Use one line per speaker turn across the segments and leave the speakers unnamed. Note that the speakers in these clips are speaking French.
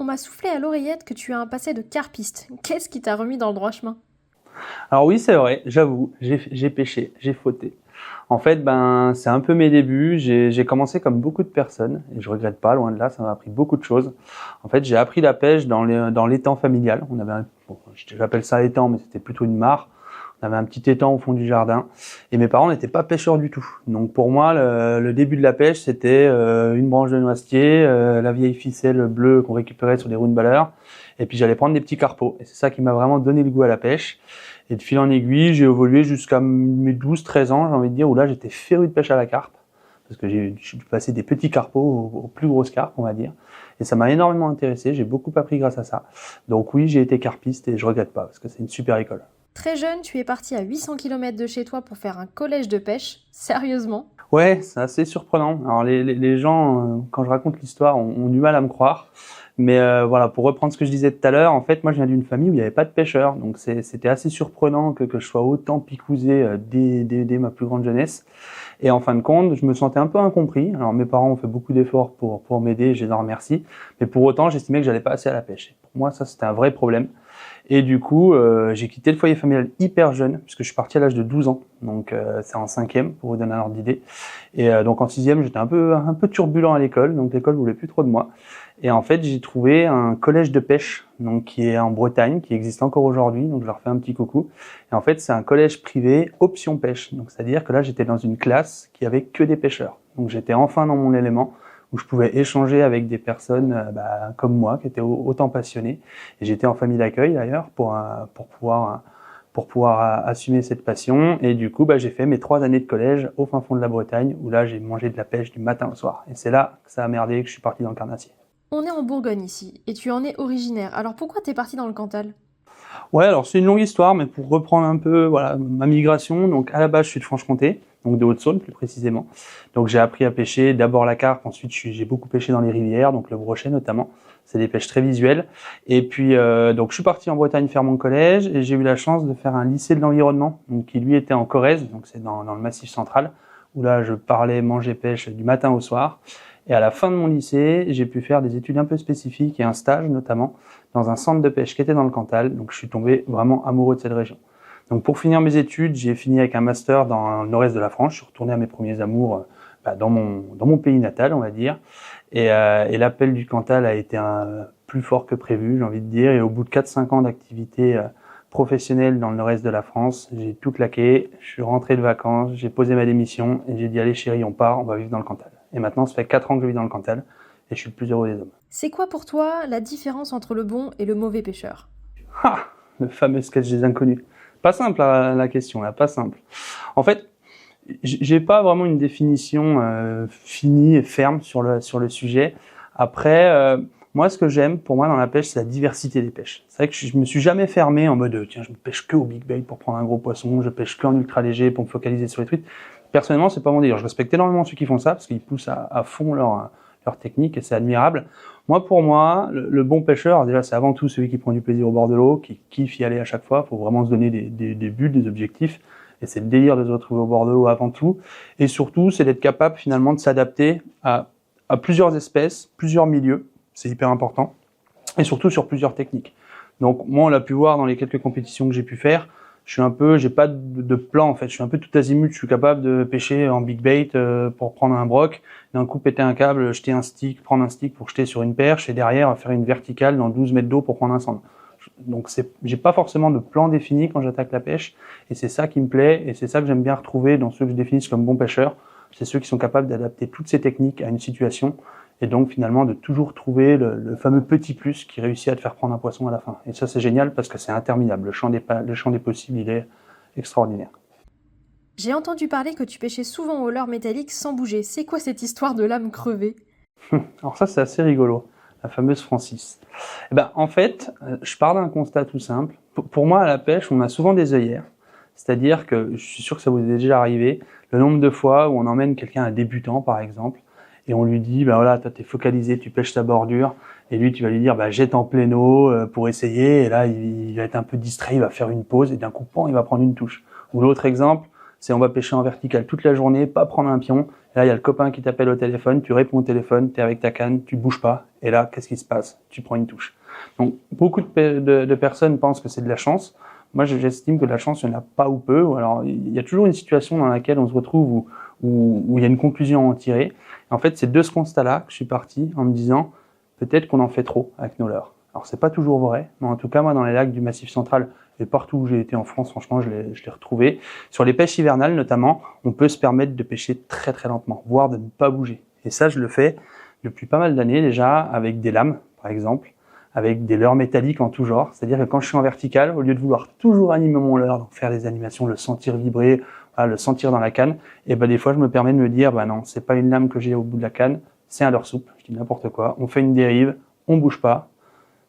On m'a soufflé à l'oreillette que tu as un passé de carpiste. Qu'est-ce qui t'a remis dans le droit chemin?
Alors oui, c'est vrai, j'avoue, j'ai péché, j'ai fauté. En fait, c'est un peu mes débuts. J'ai commencé comme beaucoup de personnes et je regrette pas, loin de là, ça m'a appris beaucoup de choses. En fait, j'ai appris la pêche dans l'étang familial. On avait j'appelle ça étang, mais c'était plutôt une mare. On avait un petit étang au fond du jardin et mes parents n'étaient pas pêcheurs du tout. Donc pour moi, le début de la pêche, c'était une branche de noisetier, la vieille ficelle bleue qu'on récupérait sur des roues de balleur, et puis j'allais prendre des petits carpeaux. Et c'est ça qui m'a vraiment donné le goût à la pêche. Et de fil en aiguille, j'ai évolué jusqu'à mes 12-13 ans, j'ai envie de dire, où là j'étais féru de pêche à la carpe, parce que j'ai dû passer des petits carpeaux aux plus grosses carpes, on va dire. Et ça m'a énormément intéressé, j'ai beaucoup appris grâce à ça. Donc oui, j'ai été carpiste et je regrette pas, parce que c'est une super école.
Très jeune, tu es parti à 800 km de chez toi pour faire un collège de pêche. Sérieusement?
Ouais, c'est assez surprenant. Alors les gens, quand je raconte l'histoire, ont du mal à me croire. Mais voilà, pour reprendre ce que je disais tout à l'heure, en fait, moi je viens d'une famille où il n'y avait pas de pêcheurs. Donc c'était assez surprenant que je sois autant picousé dès ma plus grande jeunesse. Et en fin de compte, je me sentais un peu incompris. Alors mes parents ont fait beaucoup d'efforts pour m'aider, je les en remercie. Mais pour autant, j'estimais que j'allais pas assez à la pêche. Et pour moi, ça c'était un vrai problème. Et du coup, j'ai quitté le foyer familial hyper jeune, puisque je suis parti à l'âge de 12 ans. Donc c'est en cinquième, pour vous donner un ordre d'idée. Et donc en sixième, j'étais un peu turbulent à l'école, donc l'école voulait plus trop de moi. Et en fait, j'ai trouvé un collège de pêche, donc qui est en Bretagne, qui existe encore aujourd'hui. Donc je leur fais un petit coucou. Et en fait, c'est un collège privé option pêche. Donc c'est-à-dire que là, j'étais dans une classe qui avait que des pêcheurs. Donc j'étais enfin dans mon élément, où je pouvais échanger avec des personnes comme moi, qui étaient autant passionnées. Et j'étais en famille d'accueil d'ailleurs pour pouvoir assumer cette passion. Et du coup, j'ai fait mes 3 années de collège au fin fond de la Bretagne, où là, j'ai mangé de la pêche du matin au soir. Et c'est là que ça a merdé, que je suis parti dans le carnassier.
On est en Bourgogne ici, et tu en es originaire. Alors pourquoi t'es parti dans le Cantal?
Ouais, alors c'est une longue histoire, mais pour reprendre un peu, voilà, ma migration. Donc à la base, je suis de Franche-Comté, donc de Haute-Saône plus précisément. Donc j'ai appris à pêcher d'abord la carpe, ensuite j'ai beaucoup pêché dans les rivières, donc le brochet notamment. C'est des pêches très visuelles. Et puis donc je suis parti en Bretagne faire mon collège et j'ai eu la chance de faire un lycée de l'environnement, donc qui lui était en Corrèze, donc c'est dans le Massif central, où là je parlais manger pêche du matin au soir. Et à la fin de mon lycée, j'ai pu faire des études un peu spécifiques et un stage notamment dans un centre de pêche qui était dans le Cantal. Donc je suis tombé vraiment amoureux de cette région. Donc pour finir mes études, j'ai fini avec un master dans le nord-est de la France. Je suis retourné à mes premiers amours dans mon pays natal, on va dire. Et l'appel du Cantal a été plus fort que prévu, j'ai envie de dire. Et au bout de 4-5 ans d'activité professionnelle dans le nord-est de la France, j'ai tout claqué. Je suis rentré de vacances, j'ai posé ma démission et j'ai dit allez chérie, on part, on va vivre dans le Cantal. Et maintenant, ça fait 4 ans que je vis dans le Cantal et je suis le plus heureux des hommes.
C'est quoi pour toi la différence entre le bon et le mauvais pêcheur?
Ah, le fameux sketch des inconnus. Pas simple la question là, pas simple. En fait, j'ai pas vraiment une définition finie et ferme sur le sujet. Après, moi, ce que j'aime pour moi dans la pêche, c'est la diversité des pêches. C'est vrai que je me suis jamais fermé en mode tiens, je ne pêche que au big bait pour prendre un gros poisson, je pêche que en ultra léger pour me focaliser sur les truites. Personnellement, c'est pas mon délire. Je respecte énormément ceux qui font ça parce qu'ils poussent à fond leur technique et c'est admirable. Moi, pour moi, le bon pêcheur, déjà, c'est avant tout celui qui prend du plaisir au bord de l'eau, qui kiffe y aller à chaque fois. Il faut vraiment se donner des buts, des objectifs. Et c'est le délire de se retrouver au bord de l'eau avant tout. Et surtout, c'est d'être capable finalement de s'adapter à plusieurs espèces, plusieurs milieux. C'est hyper important. Et surtout sur plusieurs techniques. Donc moi, on l'a pu voir dans les quelques compétitions que j'ai pu faire. J'ai pas de plan en fait. Je suis un peu tout azimut. Je suis capable de pêcher en big bait pour prendre un broc, d'un coup péter un câble, jeter un stick, prendre un stick pour jeter sur une perche et derrière faire une verticale dans 12 mètres d'eau pour prendre un sandre. Donc j'ai pas forcément de plan défini quand j'attaque la pêche et c'est ça qui me plaît et c'est ça que j'aime bien retrouver dans ceux que je définisse comme bons pêcheurs. C'est ceux qui sont capables d'adapter toutes ces techniques à une situation et donc finalement de toujours trouver le fameux petit plus qui réussit à te faire prendre un poisson à la fin. Et ça c'est génial parce que c'est interminable. Le champ des possibles, il est extraordinaire.
J'ai entendu parler que tu pêchais souvent au leurre métallique sans bouger. C'est quoi cette histoire de lame crevée?
Alors ça c'est assez rigolo, la fameuse Francis. En fait, je pars d'un constat tout simple. Pour moi à la pêche, on a souvent des œillères. C'est-à-dire que, je suis sûr que ça vous est déjà arrivé, le nombre de fois où on emmène quelqu'un, un débutant par exemple, et on lui dit, voilà, toi t'es focalisé, tu pêches ta bordure, et lui tu vas lui dire, jette en pleine eau pour essayer, et là il va être un peu distrait, il va faire une pause, et d'un coup, il va prendre une touche. Ou l'autre exemple, c'est on va pêcher en vertical toute la journée, pas prendre un pion, Et là, il y a le copain qui t'appelle au téléphone, tu réponds au téléphone, tu es avec ta canne, tu bouges pas. Et là, qu'est-ce qui se passe? Tu prends une touche. Donc, beaucoup de personnes pensent que c'est de la chance. Moi, j'estime que de la chance, il n'y en a pas ou peu. Ou alors, il y a toujours une situation dans laquelle on se retrouve où il y a une conclusion à en tirer. Et en fait, c'est de ce constat-là que je suis parti en me disant, peut-être qu'on en fait trop avec nos leurres. Alors, c'est pas toujours vrai, mais en tout cas, moi, dans les lacs du Massif central et partout où j'ai été en France, franchement, je l'ai retrouvé. Sur les pêches hivernales, notamment, on peut se permettre de pêcher très, très lentement, voire de ne pas bouger. Et ça, je le fais depuis pas mal d'années déjà, avec des lames, par exemple, avec des leurres métalliques en tout genre. C'est-à-dire que quand je suis en vertical, au lieu de vouloir toujours animer mon leurre, donc faire des animations, le sentir vibrer, voilà, le sentir dans la canne, et ben des fois je me permets de me dire, bah non, c'est pas une lame que j'ai au bout de la canne, c'est un leurre souple. Je dis n'importe quoi. On fait une dérive, on bouge pas.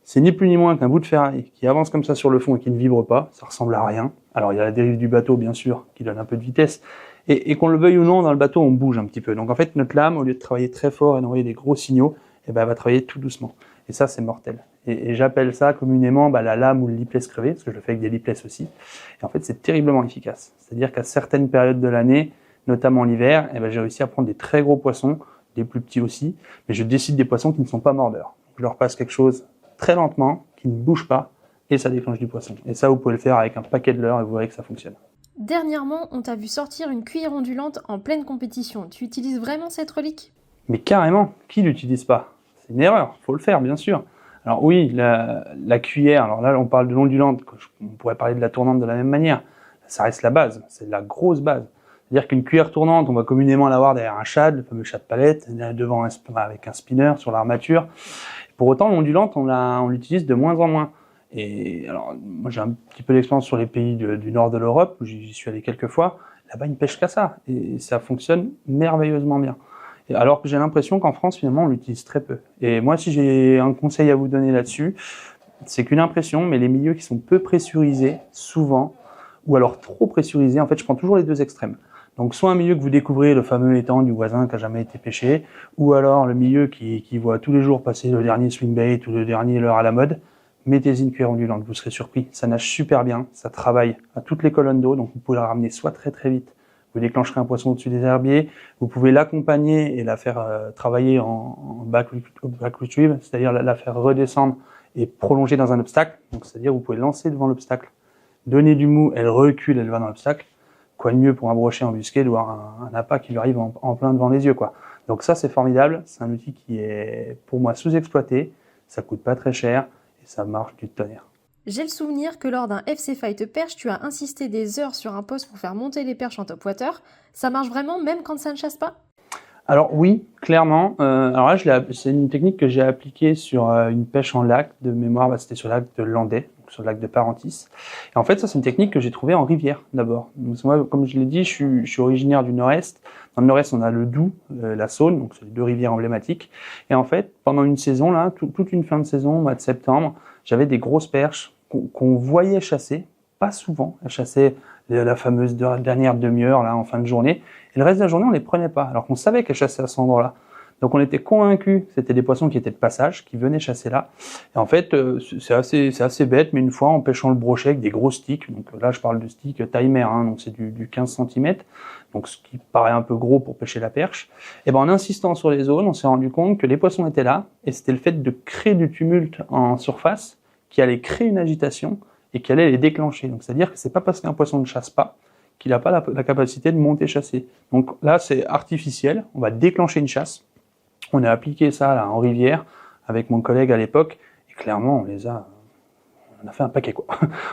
C'est ni plus ni moins qu'un bout de ferraille qui avance comme ça sur le fond et qui ne vibre pas. Ça ressemble à rien. Alors il y a la dérive du bateau bien sûr qui donne un peu de vitesse. Et qu'on le veuille ou non, dans le bateau, on bouge un petit peu. Donc en fait, notre lame, au lieu de travailler très fort et d'envoyer des gros signaux, eh ben, elle va travailler tout doucement. Et ça, c'est mortel. Et j'appelle ça communément la lame ou le lipless crevé, parce que je le fais avec des lipless aussi. Et en fait, c'est terriblement efficace. C'est-à-dire qu'à certaines périodes de l'année, notamment l'hiver, eh ben, j'ai réussi à prendre des très gros poissons, des plus petits aussi, mais je décide des poissons qui ne sont pas mordeurs. Je leur passe quelque chose très lentement, qui ne bouge pas, et ça déclenche du poisson. Et ça, vous pouvez le faire avec un paquet de leurres et vous verrez que ça fonctionne.
Dernièrement, on t'a vu sortir une cuillère ondulante en pleine compétition. Tu utilises vraiment cette relique?
Mais carrément, qui l'utilise pas? C'est une erreur, faut le faire, bien sûr. Alors oui, la cuillère, alors là, on parle de l'ondulante, on pourrait parler de la tournante de la même manière. Ça reste la base, c'est la grosse base. C'est-à-dire qu'une cuillère tournante, on va communément l'avoir derrière un shad, le fameux shad palette, devant avec un spinner sur l'armature. Pour autant, l'ondulante, on l'utilise de moins en moins. Et alors, moi, j'ai un petit peu d'expérience sur les pays du nord de l'Europe, où j'y suis allé quelques fois. Là-bas, ils ne pêchent qu'à ça. Et ça fonctionne merveilleusement bien. Et alors que j'ai l'impression qu'en France, finalement, on l'utilise très peu. Et moi, si j'ai un conseil à vous donner là-dessus, c'est qu'une impression, mais les milieux qui sont peu pressurisés, souvent, ou alors trop pressurisés, en fait, je prends toujours les deux extrêmes. Donc, soit un milieu que vous découvrez, le fameux étang du voisin qui a jamais été pêché, ou alors le milieu qui voit tous les jours passer le dernier swing bait ou le dernier leurre à la mode, mettez-y une cuillère ondulante, vous serez surpris. Ça nage super bien, ça travaille à toutes les colonnes d'eau, donc vous pouvez la ramener soit très très vite, vous déclencherez un poisson au-dessus des herbiers, vous pouvez l'accompagner et la faire travailler en back retrieve, c'est-à-dire la faire redescendre et prolonger dans un obstacle. Donc c'est-à-dire vous pouvez lancer devant l'obstacle, donner du mou, elle recule, elle va dans l'obstacle. Quoi de mieux pour un brochet embusqué de voir un appât qui lui arrive en plein devant les yeux, quoi. Donc ça, c'est formidable. C'est un outil qui est, pour moi, sous-exploité. Ça coûte pas très cher et ça marche du tonnerre.
J'ai le souvenir que lors d'un FC Fight Perche, tu as insisté des heures sur un poste pour faire monter les perches en top water. Ça marche vraiment même quand ça ne chasse pas?
Alors oui, clairement. Alors là, c'est une technique que j'ai appliquée sur une pêche en lac de mémoire. C'était sur le lac de Landais, donc sur le lac de Parentis. Et en fait, ça, c'est une technique que j'ai trouvée en rivière d'abord. Donc moi, comme je l'ai dit, je suis originaire du Nord-Est. Dans le Nord-Est, on a le Doubs, la Saône, donc c'est les deux rivières emblématiques. Et en fait, pendant une saison là, toute une fin de saison, au mois de septembre, j'avais des grosses perches qu'on voyait chasser, pas souvent. Elles chassaient la fameuse dernière demi-heure là en fin de journée. Et le reste de la journée, on les prenait pas, alors qu'on savait qu'elles chassaient à cet endroit-là. Donc on était convaincus que c'était des poissons qui étaient de passage, qui venaient chasser là. Et en fait, c'est assez bête, mais une fois, en pêchant le brochet avec des gros sticks, donc là je parle de sticks taille mer, hein, donc c'est du 15 cm, donc ce qui paraît un peu gros pour pêcher la perche, et ben en insistant sur les zones, on s'est rendu compte que les poissons étaient là, et c'était le fait de créer du tumulte en surface qui allait créer une agitation et qui allait les déclencher. Donc c'est-à-dire que c'est pas parce qu'un poisson ne chasse pas qu'il n'a pas la capacité de monter chasser. Donc là, c'est artificiel, on va déclencher une chasse. On a appliqué ça là en rivière avec mon collègue à l'époque, et clairement, on a fait un paquet, quoi.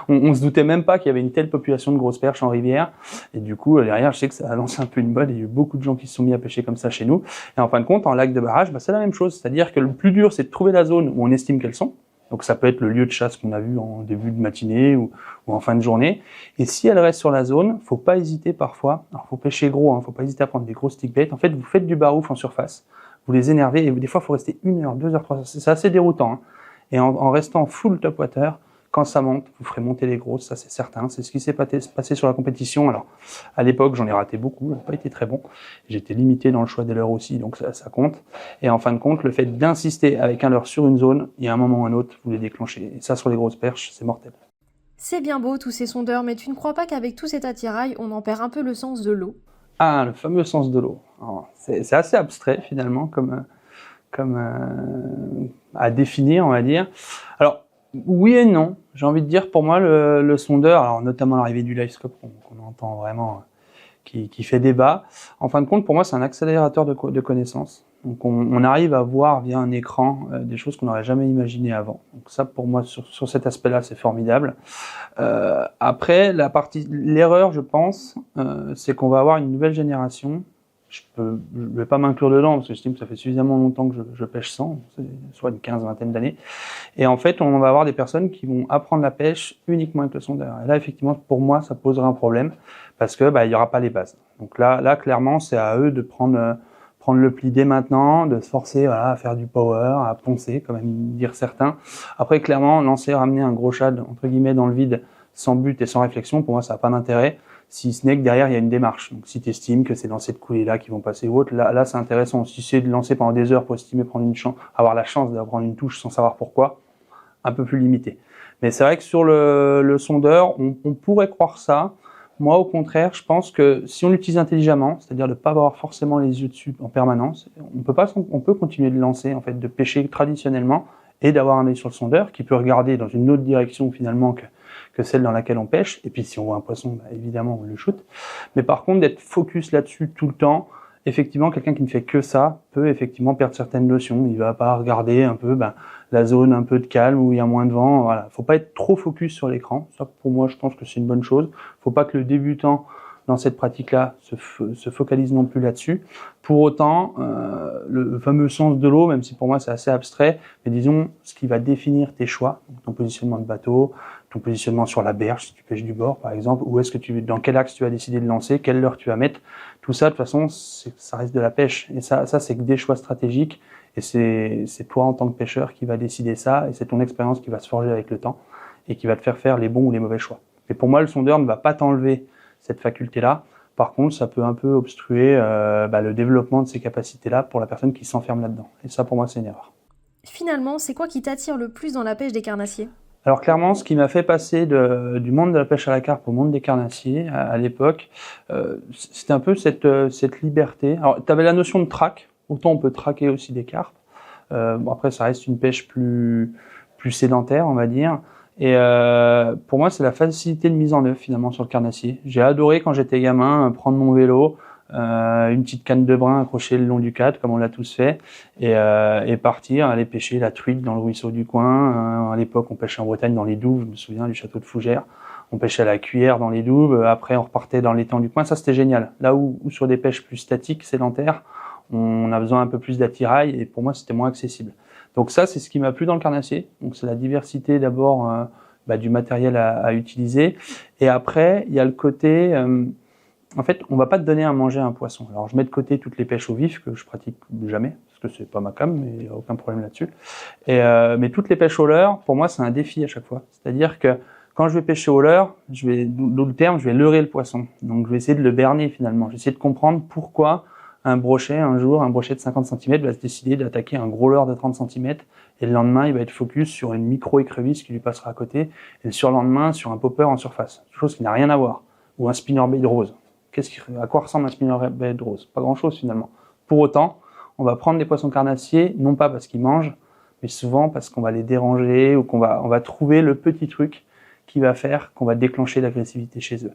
On se doutait même pas qu'il y avait une telle population de grosses perches en rivière, et du coup, derrière, je sais que ça a lancé un peu une mode, et il y a eu beaucoup de gens qui se sont mis à pêcher comme ça chez nous. Et en fin de compte, en lac de barrage, c'est la même chose, c'est-à-dire que le plus dur, c'est de trouver la zone où on estime qu'elles sont. Donc ça peut être le lieu de chasse qu'on a vu en début de matinée ou en fin de journée. Et si elle reste sur la zone, faut pas hésiter parfois. Alors faut pêcher gros, faut pas hésiter à prendre des gros stick bait. En fait, vous faites du barouf en surface, vous les énervez et des fois faut rester 1 heure, 2 heures, 3 heures. C'est assez déroutant. Et en restant full top water, quand ça monte, vous ferez monter les grosses, ça c'est certain. C'est ce qui s'est passé sur la compétition. Alors à l'époque, j'en ai raté beaucoup, j'ai pas été très bon. J'étais limité dans le choix des leurres aussi, donc ça compte. Et en fin de compte, le fait d'insister avec un leurre sur une zone, il y a un moment ou un autre, vous les déclenchez. Et ça, sur les grosses perches, c'est mortel.
C'est bien beau tous ces sondeurs, mais tu ne crois pas qu'avec tout cet attirail, on en perd un peu le sens de l'eau?
Ah, le fameux sens de l'eau. Alors, c'est assez abstrait finalement à définir, on va dire. Alors, oui et non. J'ai envie de dire, pour moi, le sondeur, alors notamment l'arrivée du LiveScope qu'on entend vraiment, qui fait débat. En fin de compte, pour moi, c'est un accélérateur de connaissances. Donc, on arrive à voir via un écran des choses qu'on n'aurait jamais imaginées avant. Donc ça, pour moi, sur cet aspect-là, c'est formidable. Après, l'erreur, je pense, c'est qu'on va avoir une nouvelle génération. Je vais pas m'inclure dedans parce que j'estime que ça fait suffisamment longtemps que je pêche sans, soit une vingtaine d'années. Et en fait, on va avoir des personnes qui vont apprendre la pêche uniquement avec le sondeur. Et là, effectivement, pour moi, ça poserait un problème parce que il y aura pas les bases. Donc là, clairement, c'est à eux de prendre le pli dès maintenant, de se forcer à faire du power, à poncer, comme aiment dire certains. Après, clairement, ramener un gros shad entre guillemets dans le vide sans but et sans réflexion, pour moi, ça n'a pas d'intérêt. Si ce n'est que derrière, il y a une démarche. Donc, si tu estimes que c'est dans cette coulée-là qui vont passer ou autre, là, c'est intéressant. Si c'est de lancer pendant des heures pour estimer avoir la chance d'avoir une touche sans savoir pourquoi, un peu plus limité. Mais c'est vrai que sur le sondeur, on pourrait croire ça. Moi, au contraire, je pense que si on l'utilise intelligemment, c'est-à-dire de ne pas avoir forcément les yeux dessus en permanence, on peut continuer de lancer, en fait, de pêcher traditionnellement et d'avoir un œil sur le sondeur qui peut regarder dans une autre direction finalement que celle dans laquelle on pêche. Et puis si on voit un poisson, évidemment, on le shoot. Mais par contre, d'être focus là-dessus tout le temps, effectivement, quelqu'un qui ne fait que ça peut effectivement perdre certaines notions. Il va pas regarder un peu la zone un peu de calme où il y a moins de vent. Voilà, faut pas être trop focus sur l'écran. Ça, pour moi, je pense que c'est une bonne chose. Faut pas que le débutant dans cette pratique-là se focalise non plus là-dessus. Pour autant, le fameux sens de l'eau, même si pour moi c'est assez abstrait, mais disons ce qui va définir tes choix, ton positionnement de bateau, ton positionnement sur la berge, si tu pêches du bord par exemple, dans quel axe tu vas décider de lancer, quelle leurre tu vas mettre, tout ça de toute façon ça reste de la pêche. Et ça c'est que des choix stratégiques, et c'est toi en tant que pêcheur qui va décider ça, et c'est ton expérience qui va se forger avec le temps, et qui va te faire les bons ou les mauvais choix. Mais pour moi, le sondeur ne va pas t'enlever cette faculté-là. Par contre, ça peut un peu obstruer le développement de ces capacités-là pour la personne qui s'enferme là-dedans. Et ça, pour moi, c'est une erreur.
Finalement, c'est quoi qui t'attire le plus dans la pêche des carnassiers ?
Alors clairement, ce qui m'a fait passer du monde de la pêche à la carpe au monde des carnassiers à l'époque, c'était un peu cette liberté. Alors, tu avais la notion de traque. Autant on peut traquer aussi des carpes. Après, ça reste une pêche plus sédentaire, on va dire. Et pour moi, c'est la facilité de mise en œuvre finalement sur le carnassier. J'ai adoré quand j'étais gamin prendre mon vélo, une petite canne de brin accrochée le long du cadre, comme on l'a tous fait, et partir, aller pêcher la truite dans le ruisseau du coin. À l'époque, on pêchait en Bretagne dans les douves, je me souviens du château de Fougères. On pêchait à la cuillère dans les douves, après on repartait dans l'étang du coin. Ça, c'était génial. Là où sur des pêches plus statiques, sédentaires, on a besoin un peu plus d'attirail, et pour moi, c'était moins accessible. Donc ça, c'est ce qui m'a plu dans le carnassier. Donc c'est la diversité d'abord du matériel à utiliser. Et après, il y a le côté... en fait, on va pas te donner à manger un poisson. Alors je mets de côté toutes les pêches au vif que je pratique jamais, parce que c'est pas ma cam, mais il n'y a aucun problème là-dessus. Mais toutes les pêches au leurre, pour moi, c'est un défi à chaque fois. C'est-à-dire que quand je vais pêcher au leurre, d'où le terme, je vais leurrer le poisson. Donc je vais essayer de le berner finalement. Je vais essayer de comprendre pourquoi un brochet de 50 cm va se décider d'attaquer un gros leurre de 30 cm, et le lendemain, il va être focus sur une micro-écrevisse qui lui passera à côté, et le surlendemain, sur un popper en surface. Chose qui n'a rien à voir. Ou un spinnerbait rose. À quoi ressemble un spinnerbait rose? Pas grand-chose finalement. Pour autant, on va prendre des poissons carnassiers, non pas parce qu'ils mangent, mais souvent parce qu'on va les déranger, ou on va trouver le petit truc qui va faire qu'on va déclencher l'agressivité chez eux.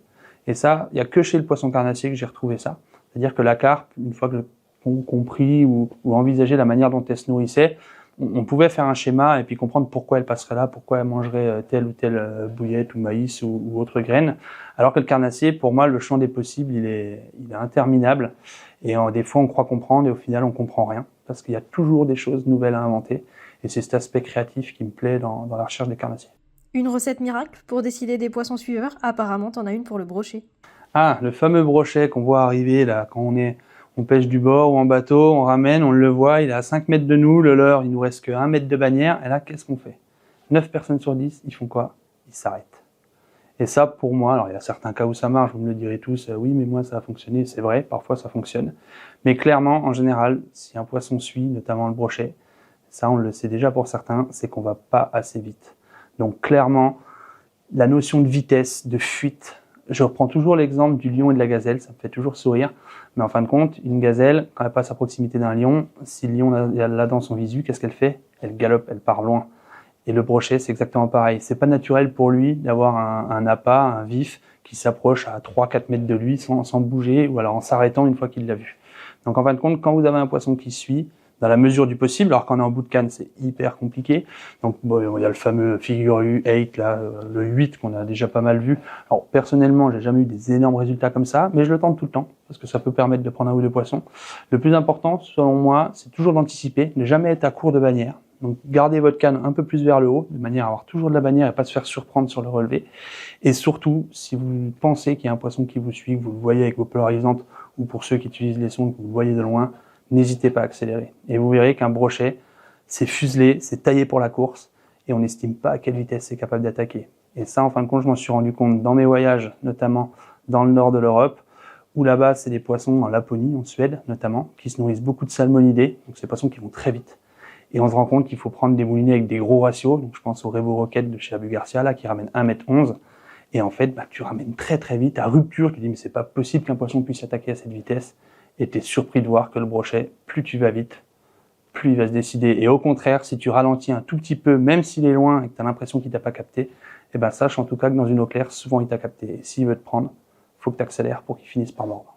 Et ça, il y a que chez le poisson carnassier que j'ai retrouvé ça. C'est-à-dire que la carpe, une fois que j'ai compris ou envisagé la manière dont elle se nourrissait, on pouvait faire un schéma et puis comprendre pourquoi elle passerait là, pourquoi elle mangerait telle ou telle bouillette ou maïs ou autre graine. Alors que le carnassier, pour moi, le champ des possibles, il est interminable. Et des fois, on croit comprendre et au final, on comprend rien. Parce qu'il y a toujours des choses nouvelles à inventer. Et c'est cet aspect créatif qui me plaît dans la recherche des carnassiers.
Une recette miracle pour décider des poissons suiveurs? Apparemment, t'en as une pour le brochet.
Ah, le fameux brochet qu'on voit arriver là quand on pêche du bord ou en bateau, on ramène, on le voit, il est à 5 mètres de nous, le leurre, il nous reste que 1 mètre de bannière, et là, qu'est-ce qu'on fait? 9 personnes sur 10, ils font quoi? Ils s'arrêtent. Et ça, pour moi, alors il y a certains cas où ça marche, vous me le direz tous, oui, mais moi ça a fonctionné, c'est vrai, parfois ça fonctionne. Mais clairement, en général, si un poisson suit, notamment le brochet, ça on le sait déjà pour certains, c'est qu'on va pas assez vite. Donc clairement, la notion de vitesse, de fuite, je reprends toujours l'exemple du lion et de la gazelle, ça me fait toujours sourire. Mais en fin de compte, une gazelle, quand elle passe à proximité d'un lion, si le lion l'a dans son visu, qu'est-ce qu'elle fait? Elle galope, elle part loin. Et le brochet, c'est exactement pareil. C'est pas naturel pour lui d'avoir un appât, un vif, qui s'approche à 3-4 mètres de lui sans bouger, ou alors en s'arrêtant une fois qu'il l'a vu. Donc en fin de compte, quand vous avez un poisson qui suit, dans la mesure du possible, alors quand on est en bout de canne, c'est hyper compliqué. Donc bon, il y a le fameux figure 8, là, le 8 qu'on a déjà pas mal vu. Alors personnellement, j'ai jamais eu des énormes résultats comme ça, mais je le tente tout le temps, parce que ça peut permettre de prendre un ou deux poissons. Le plus important, selon moi, c'est toujours d'anticiper, ne jamais être à court de bannière. Donc gardez votre canne un peu plus vers le haut, de manière à avoir toujours de la bannière et pas se faire surprendre sur le relevé. Et surtout, si vous pensez qu'il y a un poisson qui vous suit, que vous le voyez avec vos polarisantes, ou pour ceux qui utilisent les sondes, que vous le voyez de loin, n'hésitez pas à accélérer. Et vous verrez qu'un brochet, c'est fuselé, c'est taillé pour la course, et on n'estime pas à quelle vitesse c'est capable d'attaquer. Et ça, en fin de compte, je m'en suis rendu compte dans mes voyages, notamment dans le nord de l'Europe, où là-bas, c'est des poissons en Laponie, en Suède notamment, qui se nourrissent beaucoup de salmonidés, donc c'est des poissons qui vont très vite. Et on se rend compte qu'il faut prendre des moulinets avec des gros ratios, donc je pense au Revo Rocket de chez Abu Garcia, là, qui ramène 1,11 m. Et en fait, tu ramènes très très vite, à rupture, tu te dis mais c'est pas possible qu'un poisson puisse attaquer à cette vitesse. Et tu es surpris de voir que le brochet, plus tu vas vite, plus il va se décider. Et au contraire, si tu ralentis un tout petit peu, même s'il est loin et que tu as l'impression qu'il t'a pas capté, sache en tout cas que dans une eau claire, souvent il t'a capté. Et s'il veut te prendre, faut que tu accélères pour qu'il finisse par mordre.